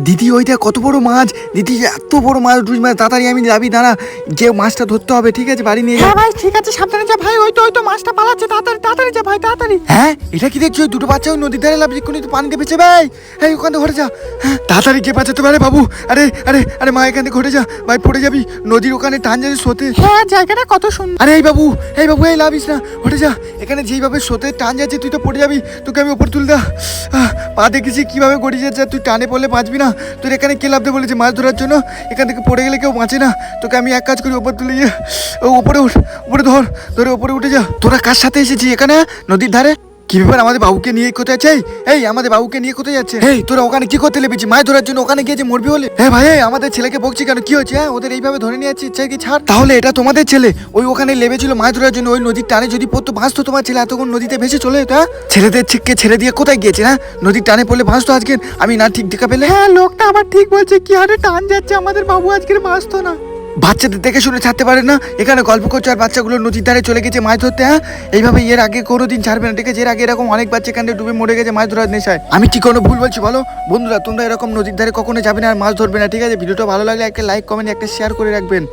দিদি ওইটা কত বড় মাছ, দিদি এত বড় মাছ, রুই মাছ, তাড়াতাড়ি আমি যাবি, দাঁড়া, যে মাছটা ধরতে হবে, ঠিক আছে, বাড়ি নিয়ে যা। হ্যাঁ ভাই ঠিক আছে, সাবধানে যা ভাই, ওই তো মাছটা পালাচ্ছে, তাড়াতাড়ি তাড়াতাড়ি যা ভাই, তাড়াতাড়ি। হ্যাঁ এটা কি দেখছো, ওই দুটো বাচ্চা ওই নদীর ধারে লাফিয়ে কোন পানিতে বেঁচে ভাই, এই ওখান থেকে ঘটে যা, হ্যাঁ তাড়াতাড়ি কে বাঁচাতে পারে বাবু, আরে আরে আরে মা এখান থেকে ঘটে যা ভাই, পড়ে যাবি নদীর ওখানে, টান যাবে স্রোতে। হ্যাঁ জায়গাটা কত সুন্দর। আরে এই বাবু এই লাভিস না, ঘটে যা, এখানে যেইভাবে স্রোতে টান যাচ্ছে তুই তো পড়ে যাবি, তোকে আমি ওপর তুলে দা, পা দেখেছি কিভাবে গড়িয়ে যাচ্ছে, তুই টানে পড়লে বাঁচবি না, তোর এখানে কে লাভতে বলেছে মাছ ধরার জন্য, এখান থেকে পড়ে গেলে কেউ বাঁচে না, তোকে আমি এক কাজ করি ওপর তুলে গিয়ে উপরে উঠ, উপরে ধরে উপরে উঠে যা। তোরা কার সাথে এসেছিস এখানে নদীর ধারে? কি ব্যাপার, আমাদের বাবুকে নিয়ে কোথায় যাচ্ছে? এই আমাদের বাবুকে নিয়ে কোথায় যাচ্ছে? এই তোরা ওখানে কি করতে লেগেছি, মাছ ধরার জন্য ওখানে গিয়ে যে মরবি বলে? হ্যাঁ ভাই আমাদের ছেলেকে বকছি কেন, কি হচ্ছে? হ্যাঁ ওদের এইভাবে ধরে নিয়ে যাচ্ছে, ইচ্ছা কি ছাড়। তাহলে এটা তোমাদের ছেলে ওই ওখানে লেবেছিল মাছ ধরার জন্য, ওই নদীর টানে যদি পড়তো ভাসতো, তোমার ছেলে এতক্ষণ নদীতে ভেসে চলে যেত। হ্যাঁ ছেলেদের ছিটকে ছেড়ে দিয়ে কোথায় গিয়েছে? হ্যাঁ নদীর টানে পড়লে ভাসতো আজকে, আমি না ঠিক দেখা পেলে। হ্যাঁ লোকটা আবার ঠিক বলছে, কি হারে টান যাচ্ছে, আমাদের বাবু আজকের মাছ তো না। বাচ্চাদের দেখে শুনে ছাড়তে পারে না, এখানে গল্প করছে আর বাচ্চাগুলো নদীর ধারে চলে গেছে মাছ ধরতে। হ্যাঁ এইভাবে এর আগে কোনোদিন ছাড়বে না, ঠিক আছে? এর আগে এরকম অনেক বাচ্চা এখানে ডুবে মরে গেছে মাছ ধরার নেশায়। আমি কি কোনো ভুল বলছি বলো? বন্ধুরা তোমরা এরকম নদীর ধারে কখনো যাবে না আর মাছ ধরবে না, ঠিক আছে? ভিডিওটা ভালো লাগলে একটা লাইক কমেন্ট একটা শেয়ার করে রাখবেন।